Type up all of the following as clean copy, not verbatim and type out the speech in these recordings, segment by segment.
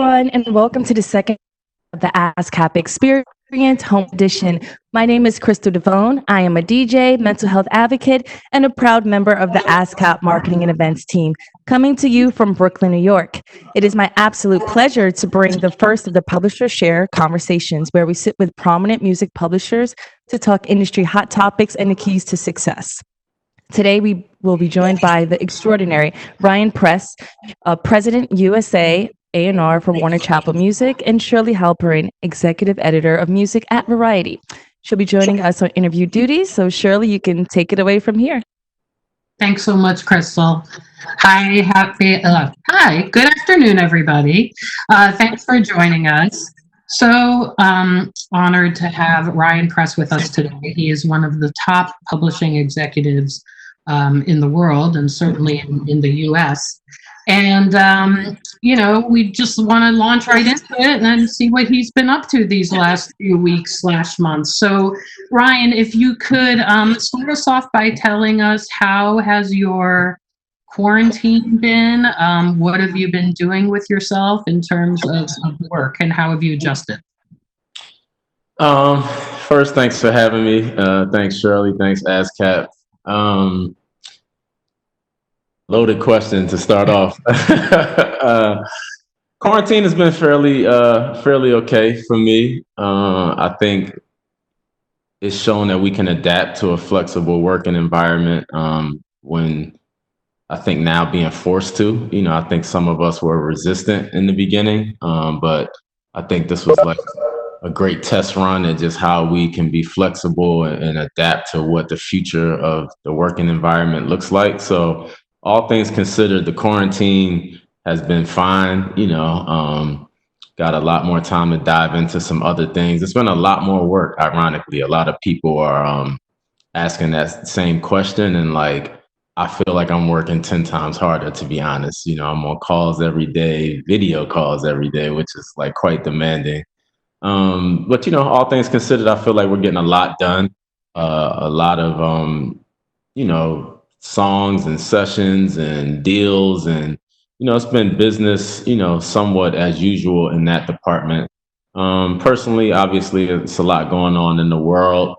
everyone, and welcome to the second of the ASCAP Experience Home Edition. My name is Crystal Devone. I am a DJ, mental health advocate, and a proud member of the ASCAP marketing and events team, coming to you from Brooklyn, New York. It is my absolute pleasure to bring the first of the Publisher Share conversations, where we sit with prominent music publishers to talk industry hot topics and the keys to success. Today, we will be joined by the extraordinary Ryan Press, President USA A&R for WarnerChappell Music, and Shirley Halperin, Executive Editor of Music at Variety. She'll be joining us on interview duties, so Shirley, you can take it away from here. Thanks so much, Crystal. Hi, good afternoon, everybody. Thanks for joining us. So honored to have Ryan Press with us today. He is one of the top publishing executives in the world, and certainly in the US. And, we just want to launch right into it and see what he's been up to these last few weeks/months. So, Ryan, if you could start us off by telling us, how has your quarantine been? What have you been doing with yourself in terms of work, and how have you adjusted? First, thanks for having me. Thanks, Shirley. Thanks, ASCAP. Loaded question to start off. Quarantine has been fairly okay for me. I think it's shown that we can adapt to a flexible working environment when I think now being forced to. I think some of us were resistant in the beginning, but I think this was like a great test run at just how we can be flexible and adapt to what the future of the working environment looks like. So all things considered, the quarantine has been fine. Got a lot more time to dive into some other things. It's been a lot more work, ironically. A lot of people are asking that same question, and I feel like I'm working 10 times harder, to be honest. I'm on calls every day, video calls every day, which is quite demanding. But all things considered, I feel like we're getting a lot done. A lot of songs and sessions and deals, and it's been business somewhat as usual in that department. Personally, obviously, it's a lot going on in the world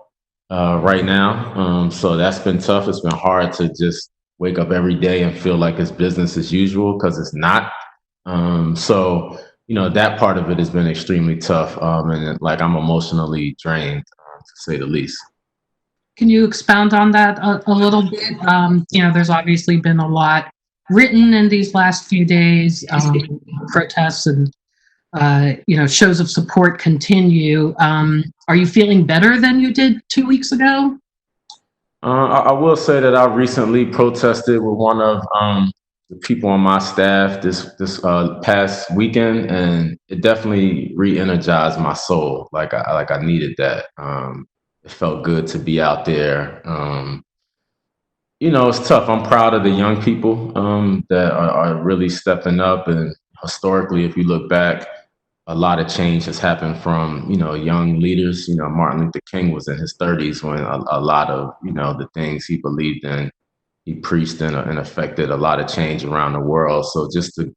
right now, so that's been tough. It's been hard to just wake up every day and feel like it's business as usual, because it's not. So that part of it has been extremely tough, and I'm emotionally drained, to say the least. Can you expound on that a little bit? There's obviously been a lot written in these last few days. Protests and shows of support continue. Are you feeling better than you did 2 weeks ago? I will say that I recently protested with one of the people on my staff this past weekend, and it definitely re-energized my soul. I needed that. It felt good to be out there. It's tough. I'm proud of the young people that are really stepping up. And historically, if you look back, a lot of change has happened from, young leaders. Martin Luther King was in his 30s when a lot of, the things he believed in, he preached and affected a lot of change around the world. So just to,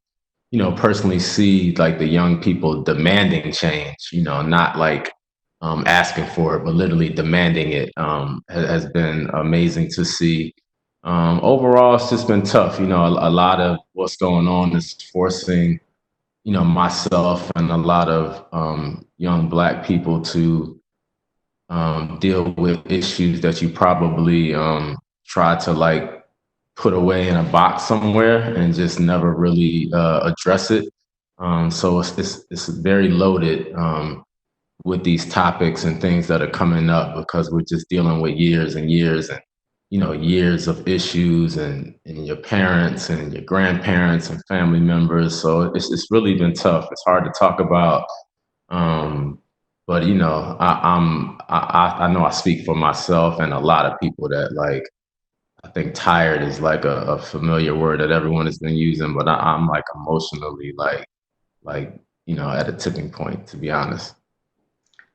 personally see the young people demanding change, not asking for it, but literally demanding it, has been amazing to see. Overall, it's just been tough. A lot of what's going on is forcing, myself and a lot of young Black people to deal with issues that you probably try to put away in a box somewhere and just never really address it. So it's very loaded with these topics and things that are coming up, because we're just dealing with years and years and years of issues and your parents and your grandparents and family members. So it's really been tough. It's hard to talk about, but I know I speak for myself and a lot of people that I think tired is a familiar word that everyone has been using, but I'm emotionally at a tipping point, to be honest.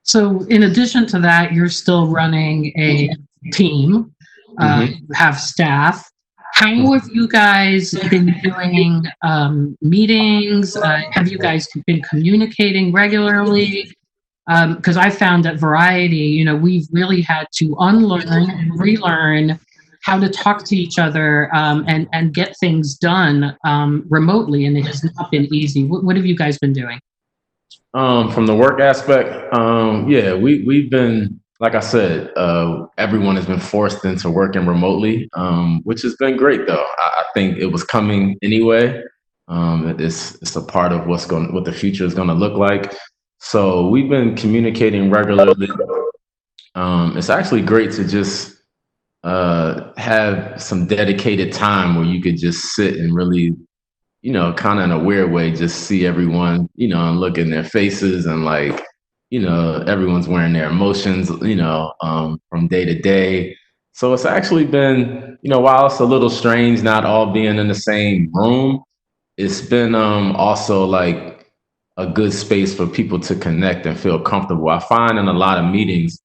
So in addition to that, you're still running a team, you have staff. How have you guys been doing meetings? Have you guys been communicating regularly? Because I found at Variety, we've really had to unlearn and relearn how to talk to each other and get things done remotely, and it has not been easy. What have you guys been doing? From the work aspect, yeah, we've been, like I said, everyone has been forced into working remotely, which has been great though. I think it was coming anyway. It's a part of what the future is gonna look like. So we've been communicating regularly. It's actually great to just have some dedicated time where you could just sit and really, kind of in a weird way, just see everyone, and look in their faces and like, everyone's wearing their emotions, from day to day. So it's actually been, while it's a little strange not all being in the same room, it's been also like a good space for people to connect and feel comfortable. I find in a lot of meetings,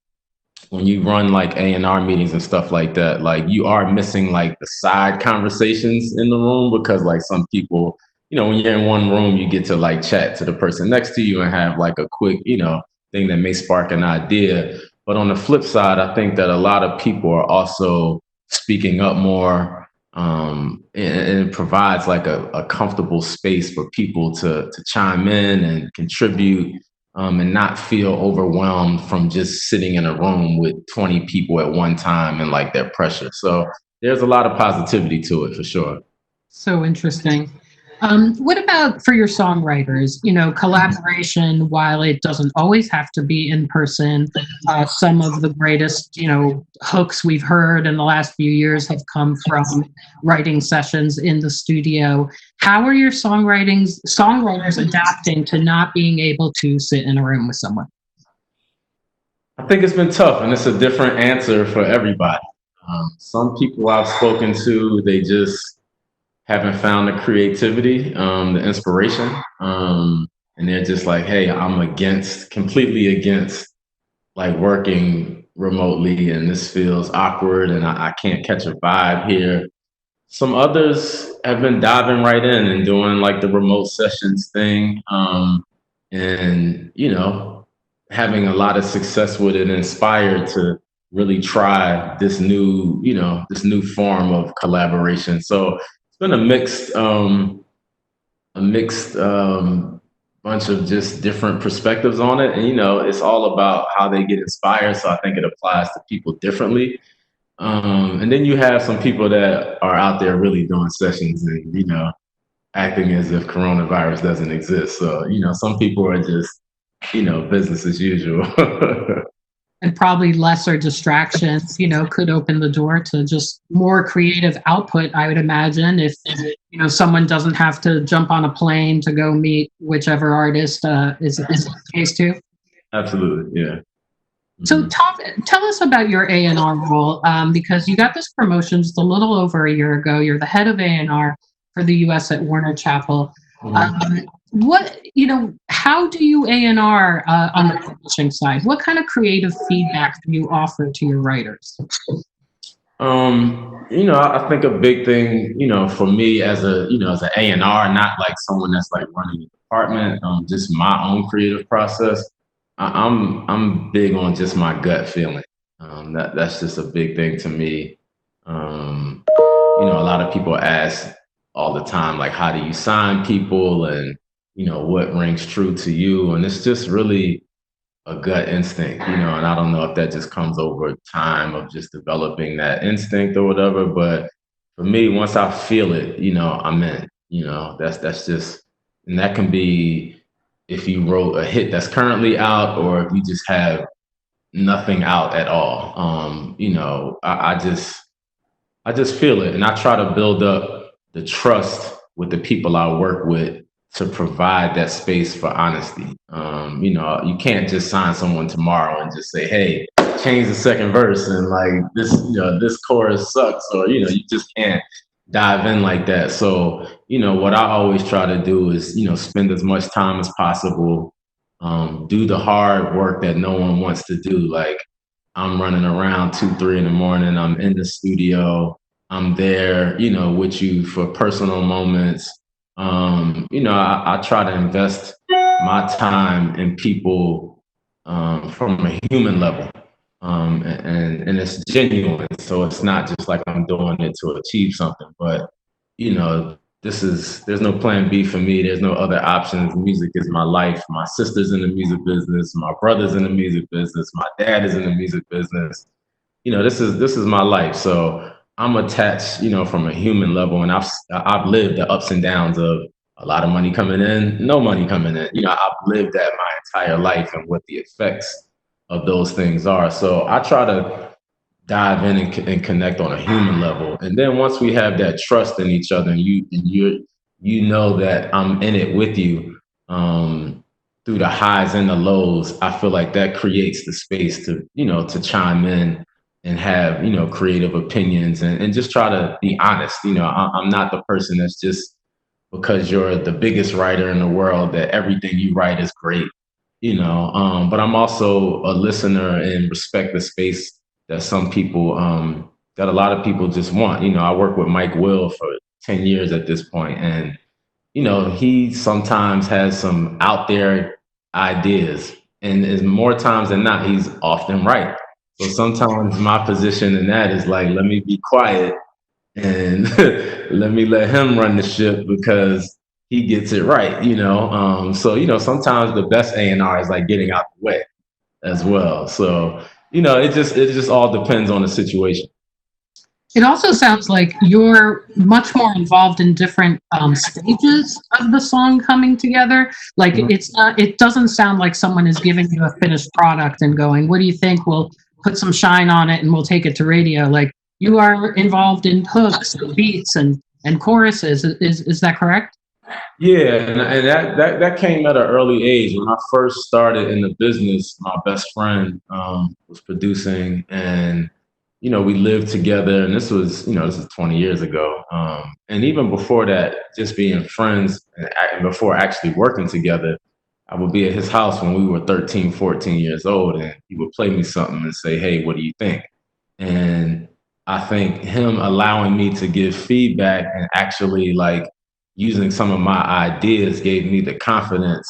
when you run like A&R meetings and stuff like that, like you are missing like the side conversations in the room because like some people, when you're in one room, you get to like chat to the person next to you and have like a quick, thing that may spark an idea. But on the flip side, I think that a lot of people are also speaking up more, and it provides like a comfortable space for people to chime in and contribute, and not feel overwhelmed from just sitting in a room with 20 people at one time and like that pressure. So there's a lot of positivity to it for sure. So interesting. What about for your songwriters? Collaboration, while it doesn't always have to be in person, some of the greatest, hooks we've heard in the last few years have come from writing sessions in the studio. How are your songwriters adapting to not being able to sit in a room with someone? I think it's been tough, and it's a different answer for everybody. Some people I've spoken to, they just haven't found the creativity, the inspiration, and they're just like, hey, I'm completely against like working remotely, and this feels awkward, and I can't catch a vibe here. Some others have been diving right in and doing like the remote sessions thing, and having a lot of success with it, inspired to really try this new form of collaboration. So it's been a mixed bunch of just different perspectives on it, and it's all about how they get inspired. So I think it applies to people differently. And then you have some people that are out there really doing sessions and acting as if coronavirus doesn't exist. So some people are just business as usual. And probably lesser distractions, could open the door to just more creative output, I would imagine, if, someone doesn't have to jump on a plane to go meet whichever artist is the case too. Absolutely, yeah. So tell us about your A&R role, because you got this promotion just a little over a year ago. You're the head of A&R for the U.S. at WarnerChappell. How do you A&R on the publishing side? What kind of creative feedback do you offer to your writers? I think a big thing, for me as an A&R, not like someone that's like running a department, just my own creative process. I'm big on just my gut feeling. That's just a big thing to me. A lot of people ask all the time, like, how do you sign people, and what rings true to you? And it's just really a gut instinct, and I don't know if that just comes over time of just developing that instinct or whatever. But for me, once I feel it, I'm in. That's just, and that can be if you wrote a hit that's currently out, or if you just have nothing out at all. I just feel it, and I try to build up the trust with the people I work with to provide that space for honesty. You can't just sign someone tomorrow and just say, hey, change the second verse and like this chorus sucks, or you just can't dive in like that. So, what I always try to do is, spend as much time as possible, do the hard work that no one wants to do. Like I'm running around 2, 3 in the morning, I'm in the studio, I'm there, you know, with you for personal moments. You know, I try to invest my time in people from a human level. And it's genuine. So it's not just like I'm doing it to achieve something, but you know, there's no plan B for me. There's no other options. Music is my life. My sister's in the music business. My brother's in the music business. My dad is in the music business. You know, this is my life. So I'm attached, you know, from a human level, and I've lived the ups and downs of a lot of money coming in, no money coming in. You know, I've lived that my entire life and what the effects of those things are. So I try to dive in and connect on a human level. And then once we have that trust in each other, and you know that I'm in it with you through the highs and the lows, I feel like that creates the space to, you know, to chime in and have, you know, creative opinions and just try to be honest. You know, I'm not the person that's just because you're the biggest writer in the world that everything you write is great, you know. But I'm also a listener and respect the space that some people, that a lot of people just want. You know, I work with Mike Will for 10 years at this point, and you know, he sometimes has some out there ideas, and is more times than not, he's often right. So sometimes my position in that is like, let me be quiet and let him run the ship because he gets it right, you know. So you know, sometimes the best A&R is like getting out the way as well. So you know, it just all depends on the situation. It also sounds like you're much more involved in different stages of the song coming together. Like it's not, it doesn't sound like someone is giving you a finished product and going, "What do you think? We'll put some shine on it and we'll take it to radio." Like you are involved in hooks, and beats, and choruses. Is that correct? Yeah, and that came at an early age. When I first started in the business, my best friend was producing, and you know, we lived together, and this is 20 years ago. And even before that, just being friends and before actually working together, I would be at his house when we were 13, 14 years old, and he would play me something and say, "Hey, what do you think?" And I think him allowing me to give feedback and actually like using some of my ideas gave me the confidence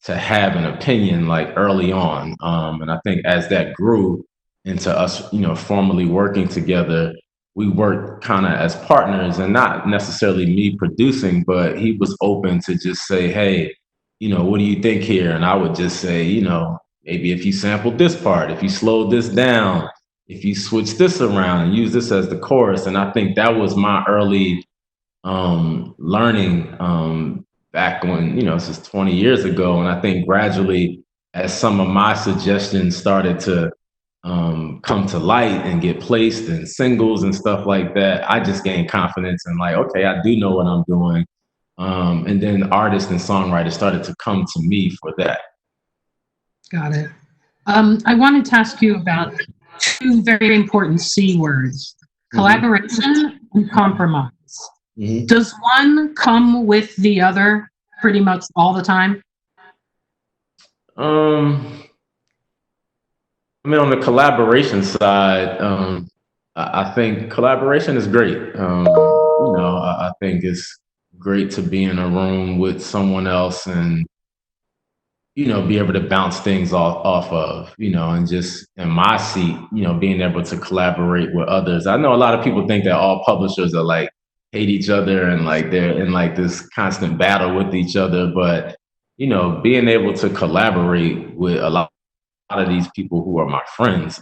to have an opinion like early on. And I think as that grew into us, you know, formally working together, we worked kind of as partners and not necessarily me producing, but he was open to just say, "Hey, you know, what do you think here?" And I would just say, you know, maybe if you sampled this part, if you slowed this down, if you switch this around and use this as the chorus. And I think that was my early learning back when, you know, this is 20 years ago. And I think gradually, as some of my suggestions started to come to light and get placed in singles and stuff like that, I just gained confidence and like, okay, I do know what I'm doing. And then artists and songwriters started to come to me for that. Got it. I wanted to ask you about two very important C words: collaboration and compromise. Mhm. Does one come with the other pretty much all the time? Um, I mean, on the collaboration side, I think collaboration is great. You know, I think it's great to be in a room with someone else and, you know, be able to bounce things off of, you know, and just in my seat, you know, being able to collaborate with others. I know a lot of people think that all publishers are like hate each other and like they're in like this constant battle with each other, but you know, being able to collaborate with a lot of these people who are my friends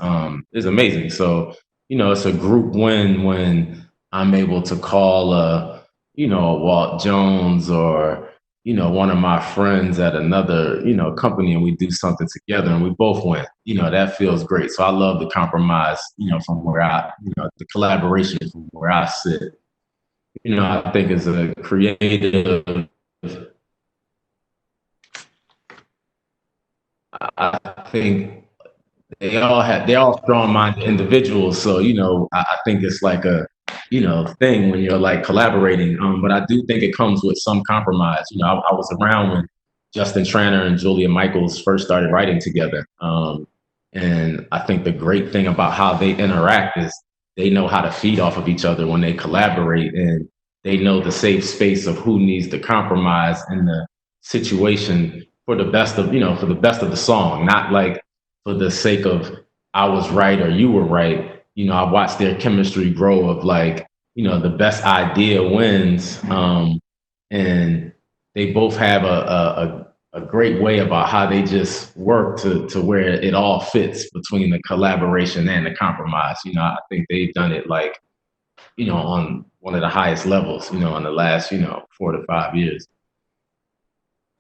is amazing. So, you know, it's a group win when I'm able to call you know, a Walt Jones or, you know, one of my friends at another, you know, company, and we do something together and we both win. You know, that feels great. So I love the compromise, you know, from where you know, the collaboration from where I sit. You know, I think as a creative, I think they're all strong-minded individuals. So you know, I think it's like a, you know, thing when you're like collaborating. But I do think it comes with some compromise. You know, I was around when Justin Tranter and Julia Michaels first started writing together. And I think the great thing about how they interact is they know how to feed off of each other when they collaborate, and they know the safe space of who needs to compromise in the situation for the best of, for the best of the song, not like for the sake of I was right or you were right. I watched their chemistry grow of like, the best idea wins. And they both have a great way about how they just work to where it all fits between the collaboration and the compromise. I think they've done it like, on one of the highest levels, in the last, 4 to 5 years.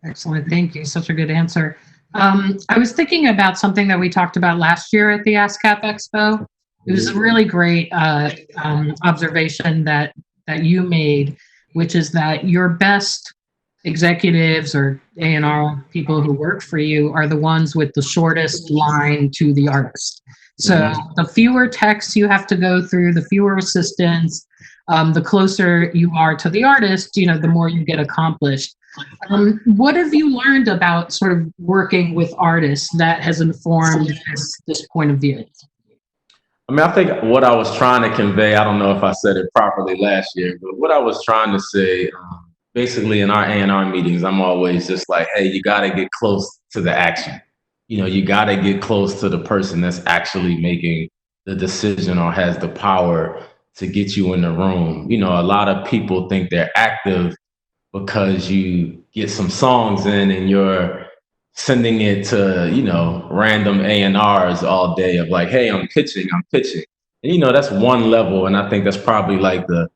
Excellent. Thank you. Such a good answer. I was thinking about something that we talked about last year at the ASCAP Expo. It was a really great observation that you made, which is that your best executives or A&R people who work for you are the ones with the shortest line to the artist. So the fewer texts you have to go through, the fewer assistants, the closer you are to the artist, the more you get accomplished. What have you learned about sort of working with artists that has informed this point of view? I mean, I think what I was trying to convey, I don't know if I said it properly last year, but what I was trying to say, basically in our A&R meetings, I'm always just like, hey, you got to get close to the action. You got to get close to the person that's actually making the decision or has the power to get you in the room. A lot of people think they're active because you get some songs in and you're sending it to, random A&Rs all day of like, hey, I'm pitching. And, that's one level. And I think that's probably like the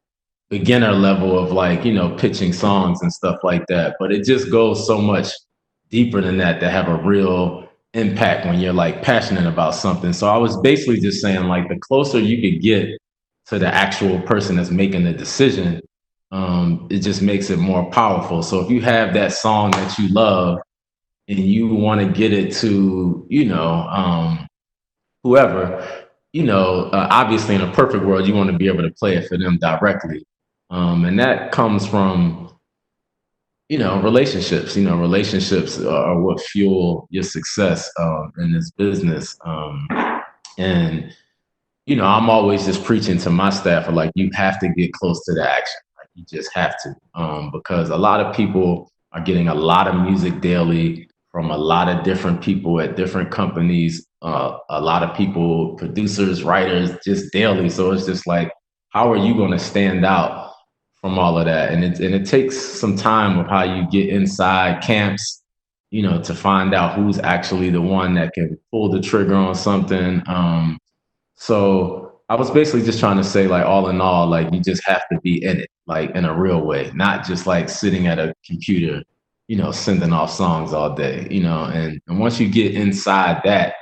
beginner level of like, pitching songs and stuff like that. But it just goes so much deeper than that to have a real impact when you're like passionate about something. So I was basically just saying like the closer you could get to the actual person that's making the decision, it just makes it more powerful. So if you have that song that you love and you want to get it to, whoever, obviously in a perfect world, you want to be able to play it for them directly. And that comes from, relationships. Relationships are what fuel your success in this business. And, I'm always just preaching to my staff of like, you have to get close to the action. Like you just have to, because a lot of people are getting a lot of music daily from a lot of different people at different companies, a lot of people, producers, writers, just daily. So it's just like, how are you going to stand out from all of that? And it takes some time of how you get inside camps, to find out who's actually the one that can pull the trigger on something. So I was basically just trying to say, like, all in all, like, you just have to be in it, like, in a real way, not just like sitting at a computer, sending off songs all day, and once you get inside that,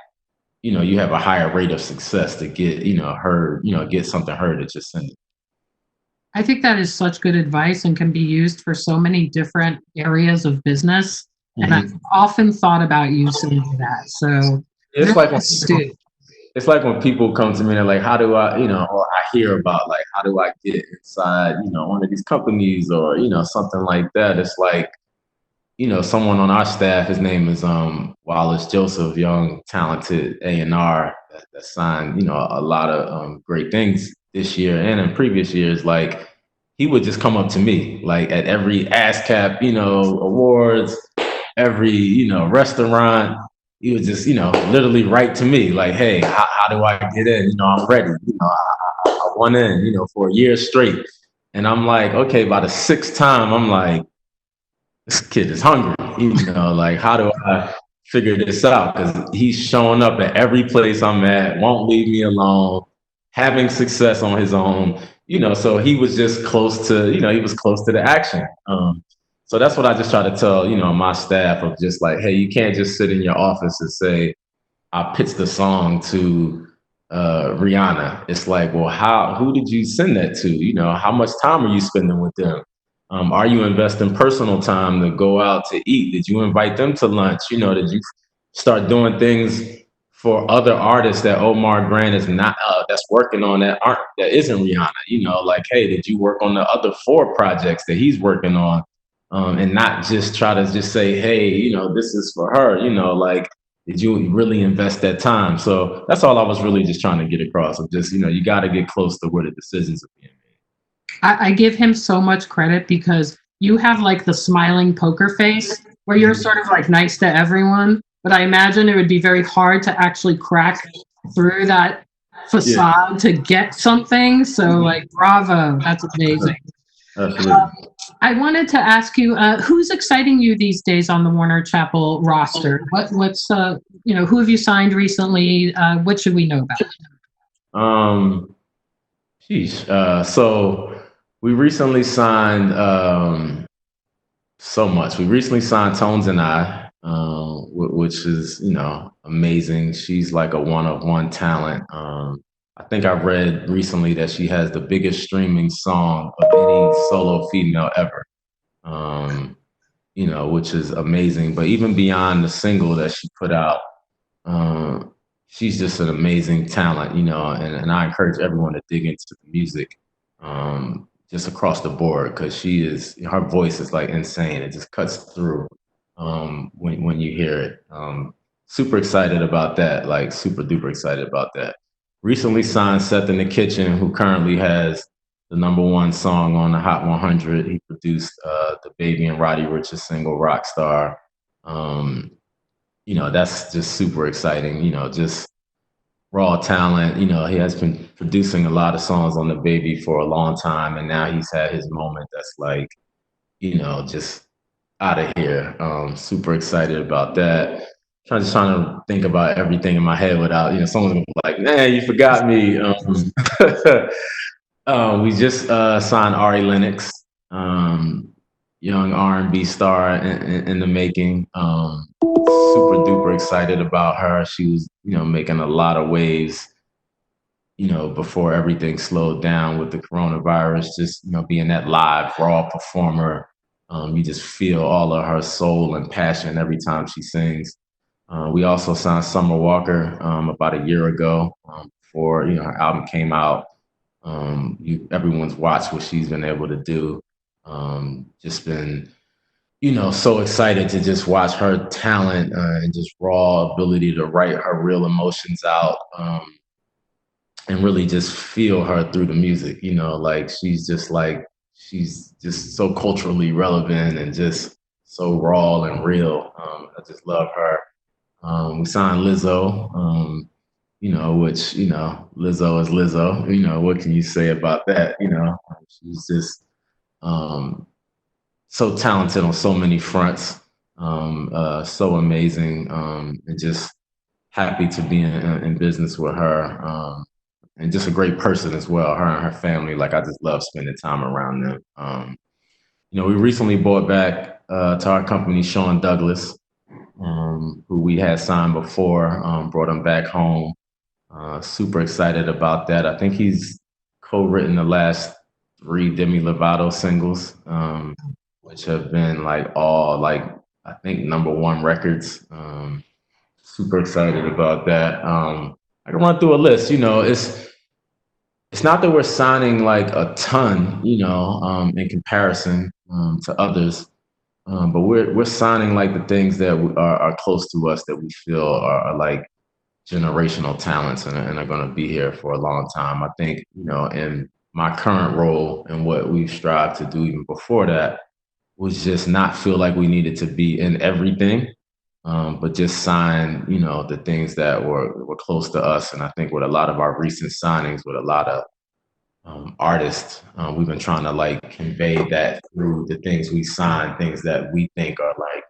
you have a higher rate of success to get, heard, get something heard that you're sending. I think that is such good advice and can be used for so many different areas of business. And I've often thought about using that. So it's like when people come to me and they're like, how do I, or I hear about like, how do I get inside, one of these companies or, something like that. It's like, someone on our staff, his name is Wallace Joseph, young, talented A&R that signed, a lot of great things this year and in previous years. Like, he would just come up to me, like at every ASCAP, awards, every, restaurant. He would just, literally write to me like, hey, how do I get in? I'm ready. I went in, for a year straight. And I'm like, okay, by the sixth time, I'm like, this kid is hungry. Like, how do I figure this out? Because he's showing up at every place I'm at, won't leave me alone, having success on his own, so he was just close to, he was close to the action. So that's what I just try to tell, my staff of just like, hey, you can't just sit in your office and say, I pitched the song to Rihanna. It's like, well, who did you send that to? How much time are you spending with them? Are you investing personal time to go out to eat? Did you invite them to lunch? Did you start doing things for other artists that Omar Grant is not, that's working on that isn't Rihanna? Like, hey, did you work on the other 4 projects that he's working on? And not just try to just say, hey, this is for her, like, did you really invest that time? So that's all I was really just trying to get across. Of just, you got to get close to where the decisions are being made. I give him so much credit because you have like the smiling poker face where you're sort of like nice to everyone, but I imagine it would be very hard to actually crack through that facade to get something. So like, bravo, that's amazing. Absolutely. I wanted to ask you, who's exciting you these days on the WarnerChappell roster? What's who have you signed recently? What should we know about? So we recently signed so much. We recently signed Tones and I, which is amazing. She's like a one-of-one talent. I think I read recently that she has the biggest streaming song of any solo female ever. Which is amazing. But even beyond the single that she put out, she's just an amazing talent, and I encourage everyone to dig into the music just across the board, because her voice is like insane. It just cuts through when you hear it. Super excited about that, like super duper excited about that. Recently signed Seth in the Kitchen, who currently has the #1 song on the Hot 100. He produced the Baby and Roddy Ricch's single Rockstar. That's just super exciting, just raw talent. He has been producing a lot of songs on the Baby for a long time, and now he's had his moment that's like, just out of here. Super excited about that. Just trying to think about everything in my head without, someone's gonna be like, man, you forgot me. We just signed Ari Lennox, young R&B star in the making. Super duper excited about her. She was, making a lot of waves, before everything slowed down with the coronavirus. Just, being that live, raw performer. You just feel all of her soul and passion every time she sings. We also signed Summer Walker about a year ago, before her album came out. Everyone's watched what she's been able to do. Just been, so excited to just watch her talent and just raw ability to write her real emotions out, and really just feel her through the music. Like she's just so culturally relevant and just so raw and real. I just love her. We signed Lizzo, which, Lizzo is Lizzo. What can you say about that? She's just so talented on so many fronts, so amazing, and just happy to be in business with her, and just a great person as well. Her and her family, like I just love spending time around them. We recently brought back to our company Sean Douglas, who we had signed before, brought him back home. Super excited about that. I think he's co-written the last 3 Demi Lovato singles, which have been like all I think #1 records. Super excited about that. I can run through a list. It's not that we're signing like a ton, in comparison to others, but we're signing like the things that are close to us, that we feel are like generational talents and are going to be here for a long time. I think, in my current role and what we've strived to do even before that was just not feel like we needed to be in everything, but just sign, the things that were close to us. And I think with a lot of our recent signings, with a lot of artists, we've been trying to like convey that through the things we sign, things that we think are like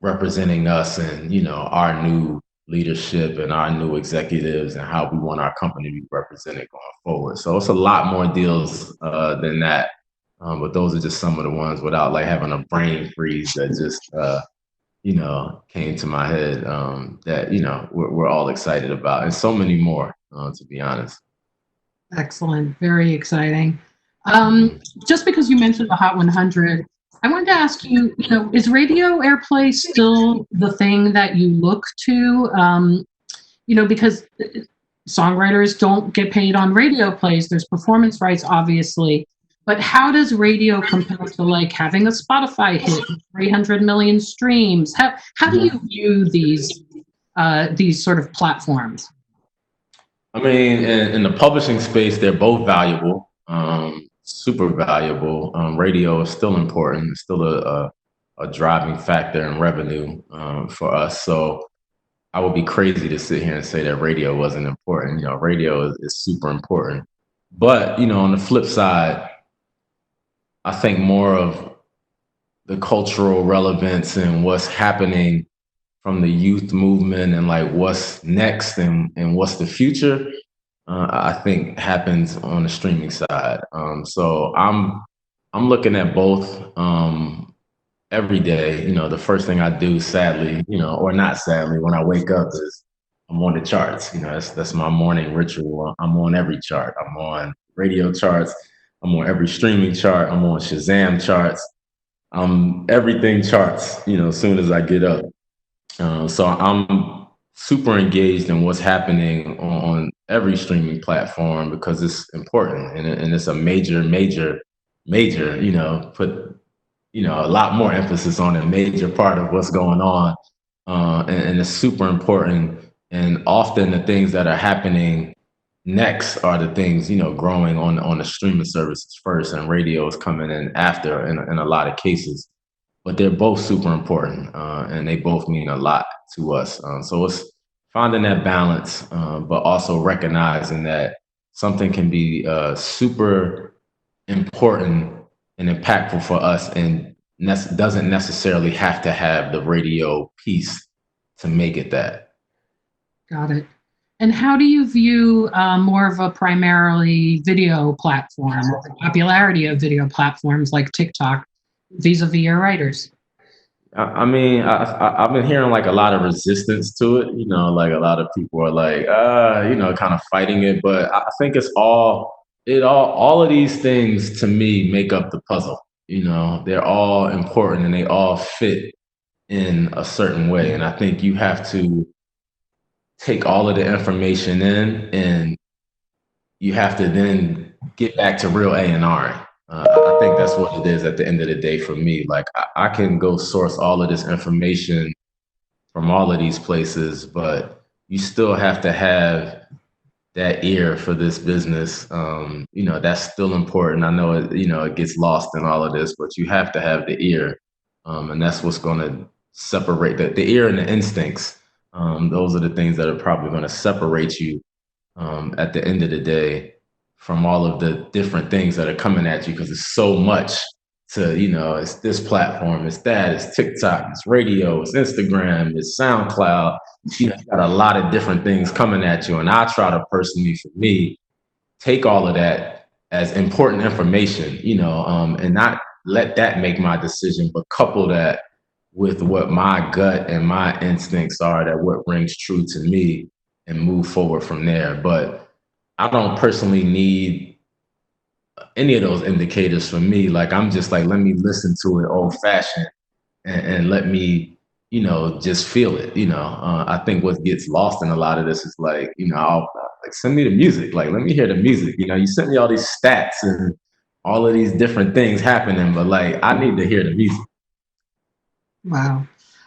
representing us and, our new leadership and our new executives and how we want our company to be represented going forward. So it's a lot more deals than that. But those are just some of the ones without like having a brain freeze that just, came to my head, that, we're all excited about, and so many more, to be honest. Excellent. Very exciting. Just because you mentioned the Hot 100, I wanted to ask you, is radio airplay still the thing that you look to? Because songwriters don't get paid on radio plays. There's performance rights, obviously. But how does radio compare to like having a Spotify hit, 300 million streams? How do you view these these sort of platforms? I mean, in the publishing space, they're both valuable, super valuable. Radio is still important, it's still a driving factor in revenue for us. So I would be crazy to sit here and say that radio wasn't important. Radio is super important. But, on the flip side, I think more of the cultural relevance and what's happening from the youth movement and like what's next and what's the future, I think happens on the streaming side. So I'm looking at both every day. The first thing I do, sadly, or not sadly, when I wake up is I'm on the charts. That's my morning ritual. I'm on every chart. I'm on radio charts. I'm on every streaming chart. I'm on Shazam charts. Everything charts, as soon as I get up. So I'm super engaged in what's happening on every streaming platform because it's important and it's a major, put, a lot more emphasis on a major part of what's going on. And it's super important. And often the things that are happening next are the things, growing on the streaming services first, and radio is coming in after in a lot of cases. But they're both super important, and they both mean a lot to us. So it's finding that balance, but also recognizing that something can be super important and impactful for us and doesn't necessarily have to have the radio piece to make it that. Got it. And how do you view more of a primarily video platform, the popularity of video platforms like TikTok vis-a-vis your writers? I mean, I've been hearing like a lot of resistance to it. Like a lot of people are like, kind of fighting it. But I think all of these things to me make up the puzzle. They're all important and they all fit in a certain way. And I think you have to take all of the information in, and you have to then get back to real A&R. I think that's what it is at the end of the day for me. Like I can go source all of this information from all of these places, but you still have to have that ear for this business. That's still important. I know it gets lost in all of this, but you have to have the ear. And that's what's going to separate the ear and the instincts. Those are the things that are probably going to separate you at the end of the day from all of the different things that are coming at you, because it's so much to, it's this platform, it's that, it's TikTok, it's radio, it's Instagram, it's SoundCloud. You got a lot of different things coming at you. And I try to personally, for me, take all of that as important information, and not let that make my decision, but couple that with what my gut and my instincts are, that what rings true to me, and move forward from there. But I don't personally need any of those indicators for me. Like, I'm just like, let me listen to it old fashioned and let me, just feel it. I think what gets lost in a lot of this is like, I'll like, send me the music. Like, let me hear the music. You send me all these stats and all of these different things happening, but like, I need to hear the music. Wow.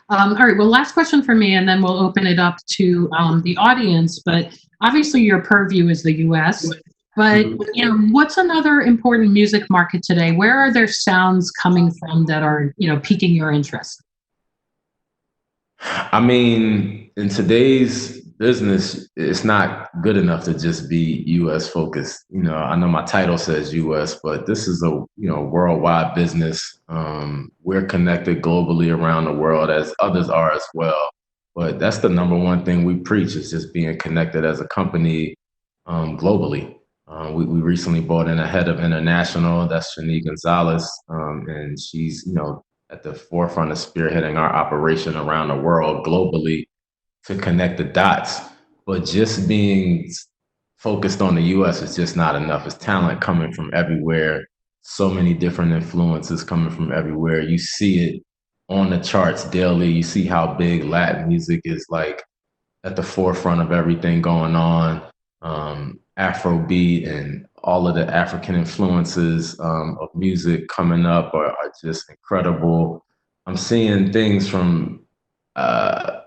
All right. Well, last question for me, and then we'll open it up to the audience. But obviously, your purview is the U.S. But what's another important music market today? Where are there sounds coming from that are piquing your interest? I mean, in today's business, it's not good enough to just be U.S. focused. I know my title says U.S., but this is a worldwide business. We're connected globally around the world, as others are as well. But that's the number one thing we preach, is just being connected as a company globally. We recently brought in a head of international, that's Shani Gonzalez, and she's at the forefront of spearheading our operation around the world globally to connect the dots. But just being focused on the US is just not enough. It's talent coming from everywhere, so many different influences coming from everywhere. You see it on the charts daily. You see how big Latin music is, like at the forefront of everything going on. Afrobeat and all of the African influences of music coming up are just incredible. I'm seeing things from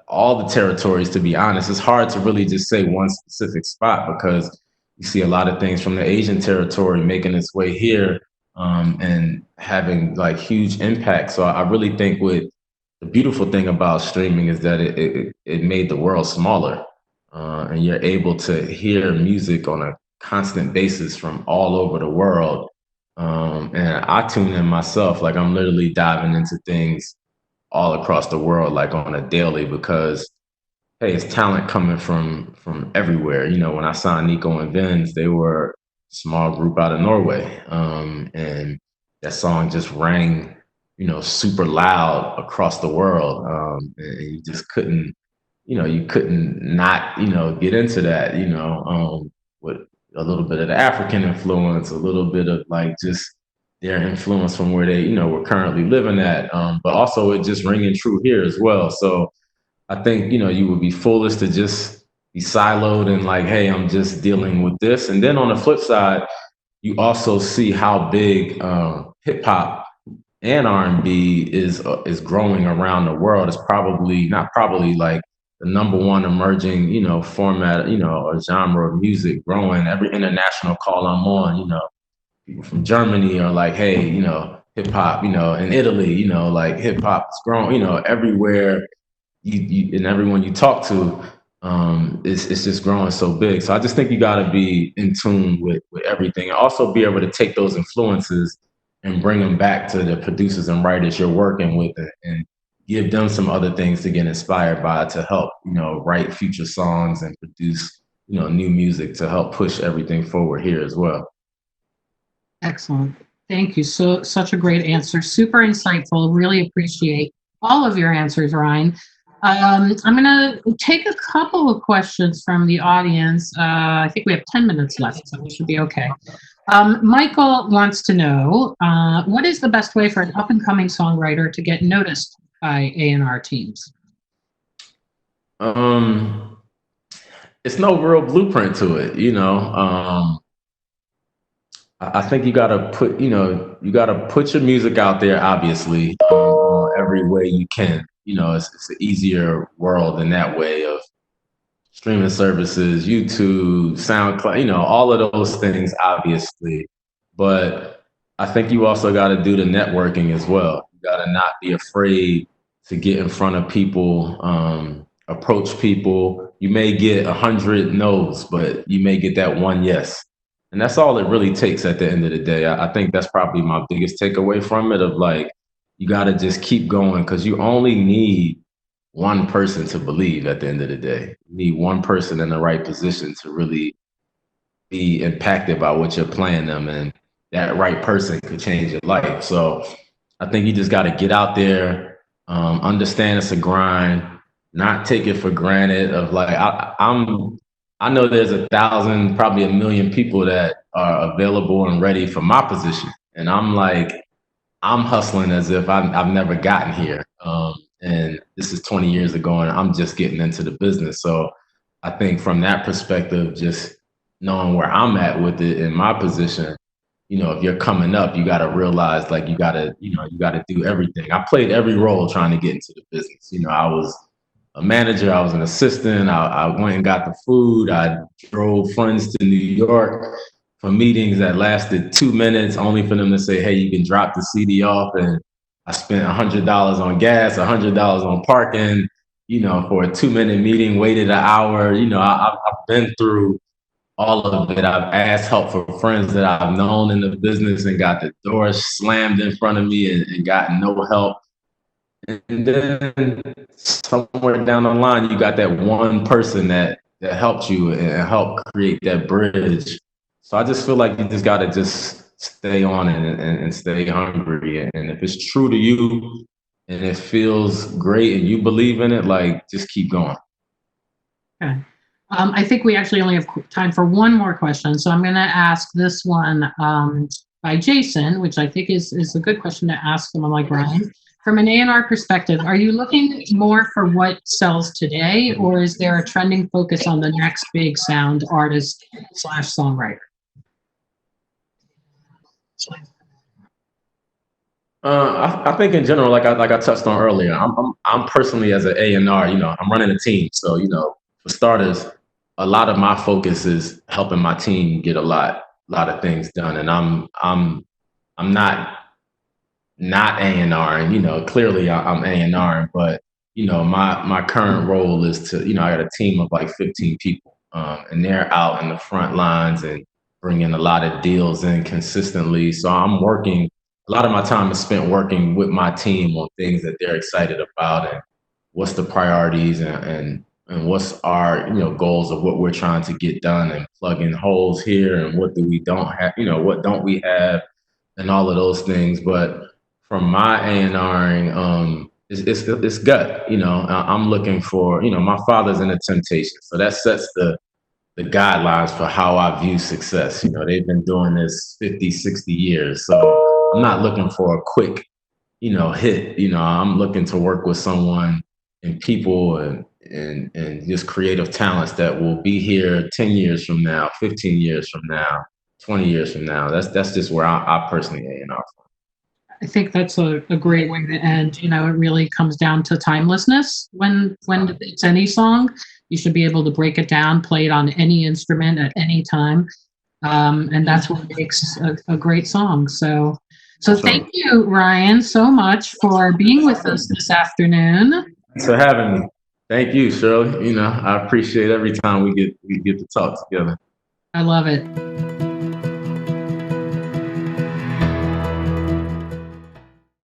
all the territories, to be honest. It's hard to really just say one specific spot because you see a lot of things from the Asian territory making its way here, and having like huge impact. So I really think with the beautiful thing about streaming is that it made the world smaller, and you're able to hear music on a constant basis from all over the world. And I tune in myself, like I'm literally diving into things all across the world, like on a daily, because hey, it's talent coming from everywhere. You know, when I signed Nico and Vinz, they were a small group out of Norway, and that song just rang, you know, super loud across the world, and you just couldn't, you know, you couldn't not, you know, get into that, you know, with a little bit of the African influence, a little bit of like just their influence from where they, you know, were currently living at, but also it just ringing true here as well. So I think, you know, you would be foolish to just be siloed and like, hey, I'm just dealing with this. And then on the flip side, you also see how big hip hop and R&B is growing around the world. It's probably not probably like the number one emerging, you know, format, you know, or genre of music growing. Every international call I'm on, you know, people from Germany are like, hey, you know, hip hop, you know, in Italy, you know, like hip hop is growing, you know, everywhere you and everyone you talk to, it's just growing so big. So I just think you got to be in tune with everything, and also be able to take those influences and bring them back to the producers and writers you're working with, and give them some other things to get inspired by to help, you know, write future songs and produce, you know, new music to help push everything forward here as well. Excellent. Thank you. So, such a great answer. Super insightful. Really appreciate all of your answers, Ryan. I'm going to take a couple of questions from the audience. I think we have 10 minutes left, so we should be okay. Michael wants to know, what is the best way for an up-and-coming songwriter to get noticed by A&R teams? It's no real blueprint to it, you know. I think you gotta put, you know, you gotta put your music out there, obviously, every way you can. You know, it's an easier world in that way of streaming services, YouTube, SoundCloud, you know, all of those things, obviously. But I think you also got to do the networking as well. You got to not be afraid to get in front of people, approach people. You may get 100 no's, but you may get that one yes. And that's all it really takes at the end of the day. I think that's probably my biggest takeaway from it, of like, you got to just keep going, because you only need one person to believe at the end of the day. You need one person in the right position to really be impacted by what you're playing them, and that right person could change your life. So I think you just got to get out there, understand it's a grind, not take it for granted. Of like, I know there's 1,000, probably 1,000,000 people that are available and ready for my position, and I'm like, I'm hustling as if I've never gotten here. And this is 20 years ago, and I'm just getting into the business. So I think from that perspective, just knowing where I'm at with it in my position, you know, if you're coming up, you got to realize, like, you got to, you know, you got to do everything. I played every role trying to get into the business. You know, I was a manager, I was an assistant, I went and got the food, I drove friends to New York for meetings that lasted 2 minutes, only for them to say, hey, you can drop the CD off. And I spent $100 on gas, $100 on parking, you know, for a 2-minute meeting, waited an hour. You know, I've been through all of it. I've asked help for friends that I've known in the business and got the doors slammed in front of me, and got no help. And then somewhere down the line, you got that one person that helped you and helped create that bridge. So I just feel like you just got to just stay on it, and stay hungry. And if it's true to you and it feels great and you believe in it, like, just keep going. Okay. I think we actually only have time for one more question. So I'm going to ask this one by Jason, which I think is a good question to ask someone like Ryan. From an A&R perspective, are you looking more for what sells today, or is there a trending focus on the next big sound artist / songwriter? I think in general, like I touched on earlier, I'm personally as an A&R, I'm running a team. So, for starters, a lot of my focus is helping my team get a lot of things done. And I'm not A&R, and clearly I'm A&R, but my current role is to, I got a team of like 15 people, and they're out in the front lines and bringing a lot of deals in consistently. So I'm working. A lot of my time is spent working with my team on things that they're excited about, and what's the priorities, and what's our goals of what we're trying to get done, and plugging holes here, and what do we don't have, what don't we have, and all of those things. But from my A&Ring, it's gut. I'm looking for. My father's in the Temptation, so that sets the guidelines for how I view success. They've been doing this 50, 60 years, so I'm not looking for a quick, hit. I'm looking to work with someone and people and just creative talents that will be here 10 years from now, 15 years from now, 20 years from now. That's just where I personally A&R. I think that's a great way to end. It really comes down to timelessness. When it's any song, you should be able to break it down, play it on any instrument at any time, and that's what makes a great song. So thank you, Ryan, so much for being with us this afternoon. Thanks for having me. Thank you, Shirley. I appreciate every time we get to talk together. I love it.